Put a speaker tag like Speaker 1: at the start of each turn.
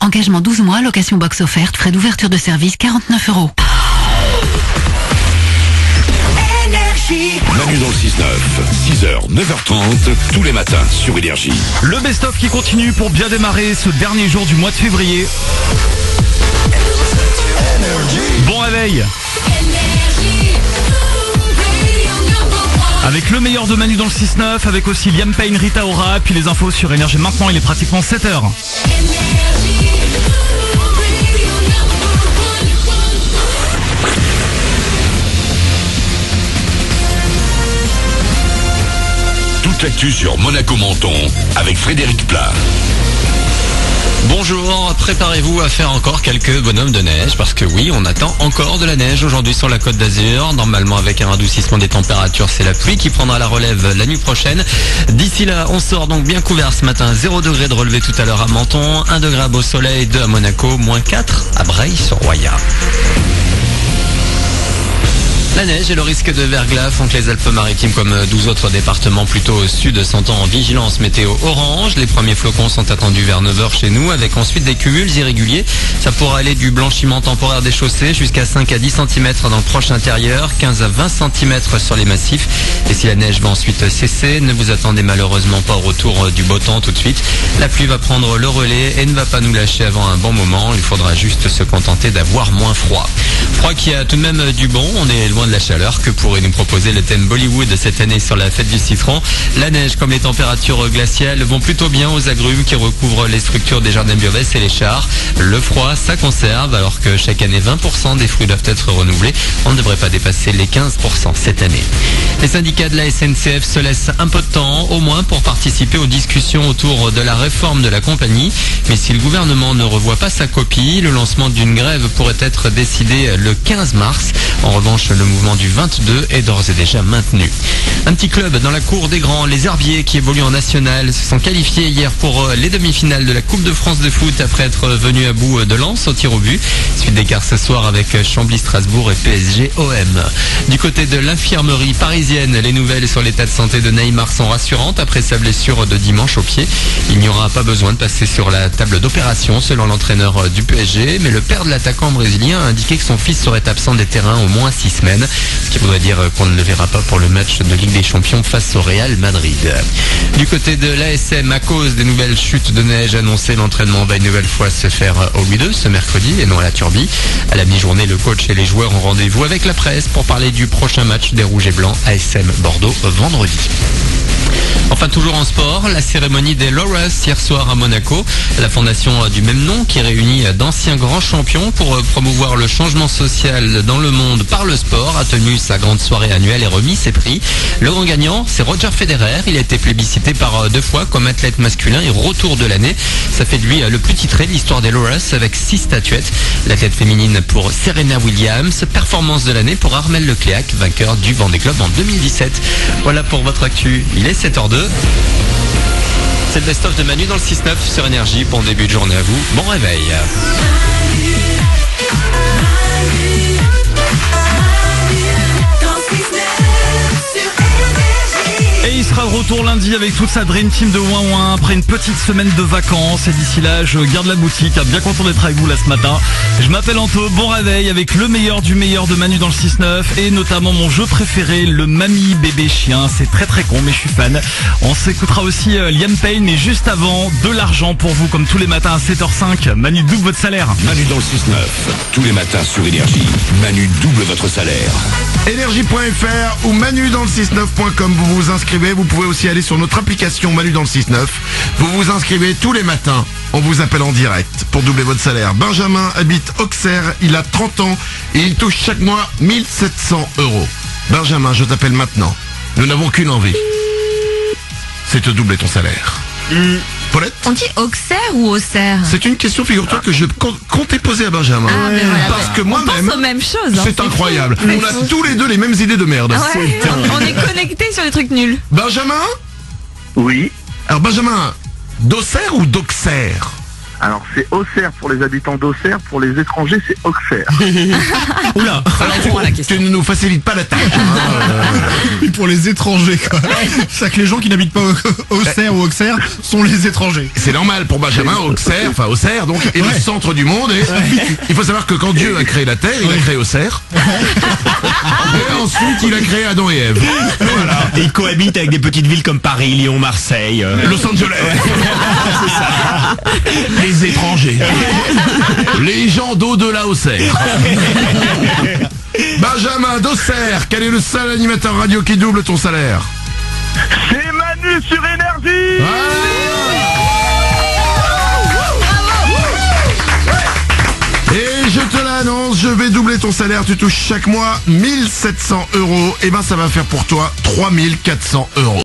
Speaker 1: Engagement 12 mois, location box offerte, frais d'ouverture de service 49 €.
Speaker 2: Manu dans le 6-9, 6h, 9h30, tous les matins sur Énergie.
Speaker 3: Le best-of qui continue pour bien démarrer ce dernier jour du mois de février. Bon réveil. Avec le meilleur de Manu dans le 6-9, avec aussi Liam Payne, Rita Ora, puis les infos sur Énergie maintenant, il est pratiquement 7h.
Speaker 2: Toute l'actu sur Monaco-Menton avec Frédéric Plat.
Speaker 4: Bonjour, préparez-vous à faire encore quelques bonhommes de neige parce que oui, on attend encore de la neige aujourd'hui sur la Côte d'Azur. Normalement avec un radoucissement des températures, c'est la pluie qui prendra la relève la nuit prochaine. D'ici là, on sort donc bien couvert ce matin. 0 degré de relevé tout à l'heure à Menton, 1 degré à Beau-Soleil, 2 à Monaco, moins 4 à Breil-sur-Roya. La neige et le risque de verglas font que les Alpes-Maritimes, comme 12 autres départements plutôt au sud, sont en vigilance météo orange. Les premiers flocons sont attendus vers 9h chez nous, avec ensuite des cumuls irréguliers. Ça pourra aller du blanchiment temporaire des chaussées jusqu'à 5 à 10 cm dans le proche intérieur, 15 à 20 cm sur les massifs. Et si la neige va ensuite cesser, ne vous attendez malheureusement pas au retour du beau temps tout de suite. La pluie va prendre le relais et ne va pas nous lâcher avant un bon moment. Il faudra juste se contenter d'avoir moins froid. Froid qui a tout de même du bon, on est loin de la chaleur. Que pourrait nous proposer le thème Bollywood cette année sur la fête du citron? La neige comme les températures glaciales vont plutôt bien aux agrumes qui recouvrent les structures des jardins Biovès et les chars. Le froid, ça conserve, alors que chaque année 20% des fruits doivent être renouvelés. On ne devrait pas dépasser les 15% cette année. Les syndicats de la SNCF se laissent un peu de temps, au moins pour participer aux discussions autour de la réforme de la compagnie. Mais si le gouvernement ne revoit pas sa copie, le lancement d'une grève pourrait être décidé le 15 mars. En revanche, le mouvement du 22 est d'ores et déjà maintenu. Un petit club dans la cour des grands, les Herbiers, qui évoluent en national, se sont qualifiés hier pour les demi-finales de la Coupe de France de foot après être venus à bout de Lens au tir au but. Suite d'écart ce soir avec Chambly-Strasbourg et PSG-OM. Du côté de l'infirmerie parisienne, les nouvelles sur l'état de santé de Neymar sont rassurantes après sa blessure de dimanche au pied. Il n'y aura pas besoin de passer sur la table d'opération selon l'entraîneur du PSG, mais le père de l'attaquant brésilien a indiqué que son fils serait absent des terrains au moins 6 semaines, ce qui voudrait dire qu'on ne le verra pas pour le match de Ligue des Champions face au Real Madrid. Du côté de l'ASM, à cause des nouvelles chutes de neige annoncées, l'entraînement va une nouvelle fois se faire au Louis II ce mercredi et non à la Turbie. À la mi-journée, le coach et les joueurs ont rendez-vous avec la presse pour parler du prochain match des Rouges et Blancs ASM Bordeaux vendredi. Enfin, toujours en sport, la cérémonie des Laureus hier soir à Monaco. La fondation du même nom qui réunit d'anciens grands champions pour promouvoir le changement social dans le monde par le sport a tenu sa grande soirée annuelle et remis ses prix. Le grand gagnant, c'est Roger Federer. Il a été plébiscité par 2 fois comme athlète masculin et retour de l'année. Ça fait de lui le plus titré de l'histoire des Laureus avec 6 statuettes. L'athlète féminine pour Serena Williams. Performance de l'année pour Armelle Lecléac, vainqueur du Vendée Globe en 2017. Voilà pour votre actu. Il est 7h02. C'est le best-of de Manu dans le 6-9 sur Énergie. Bon début de journée à vous. Bon réveil.
Speaker 3: Et il sera de retour lundi avec toute sa Dream Team de Ouin Ouin après une petite semaine de vacances. Et d'ici là, je garde la boutique. Bien content d'être avec vous là ce matin. Je m'appelle Anto, bon réveil avec le meilleur du meilleur de Manu dans le 6-9 et notamment mon jeu préféré, le Mamie Bébé Chien. C'est très très con mais je suis fan. On s'écoutera aussi Liam Payne, mais juste avant, de l'argent pour vous comme tous les matins à 7h05. Manu double votre salaire.
Speaker 2: Manu dans le 6-9, tous les matins sur Énergie. Manu double votre salaire.
Speaker 5: Énergie.fr ou Manu dans le 69.com. Vous vous inscrivez. Vous pouvez aussi aller sur notre application Manu dans le 6-9. Vous vous inscrivez tous les matins. On vous appelle en direct pour doubler votre salaire. Benjamin habite Auxerre. Il a 30 ans et il touche chaque mois 1700 €. Benjamin, je t'appelle maintenant. Nous n'avons qu'une envie. C'est de doubler ton salaire. Paulette ?
Speaker 6: On dit Auxerre ou Auxerre?
Speaker 5: C'est une question, figure-toi, que je comptais poser à Benjamin.
Speaker 6: Ah, mais voilà,
Speaker 5: parce que
Speaker 6: on
Speaker 5: moi-même,
Speaker 6: pense aux mêmes choses.
Speaker 5: c'est incroyable. On a tous les deux les mêmes idées de merde.
Speaker 6: Ouais, on est connectés sur des trucs nuls.
Speaker 5: Benjamin ?
Speaker 7: Oui.
Speaker 5: Alors Benjamin, d'Auxerre ou d'Auxerre ?
Speaker 7: Alors c'est Auxerre pour les habitants d'Auxerre, pour les étrangers c'est Auxerre.
Speaker 5: Oula, tu ne nous facilites pas la tâche.
Speaker 8: Pour les étrangers, quoi. C'est que les gens qui n'habitent pas Auxerre ou Auxerre sont les étrangers.
Speaker 5: C'est normal pour Benjamin, Auxerre donc, est le centre du monde. Et il faut savoir que quand Dieu a créé la terre, il a créé Auxerre. Et ensuite, il a créé Adam et Ève. Voilà.
Speaker 9: Et il cohabite avec des petites villes comme Paris, Lyon, Marseille.
Speaker 5: Los Angeles.
Speaker 9: C'est ça.
Speaker 5: Les étrangers. Les gens d'au-delà Auxerre. Benjamin d'Auxerre, quel est le seul animateur radio qui double ton salaire?
Speaker 7: C'est Manu sur Énergie.
Speaker 5: Et je te l'annonce, je vais doubler ton salaire, tu touches chaque mois 1 700 €. Et ben ça va faire pour toi 3 400 €.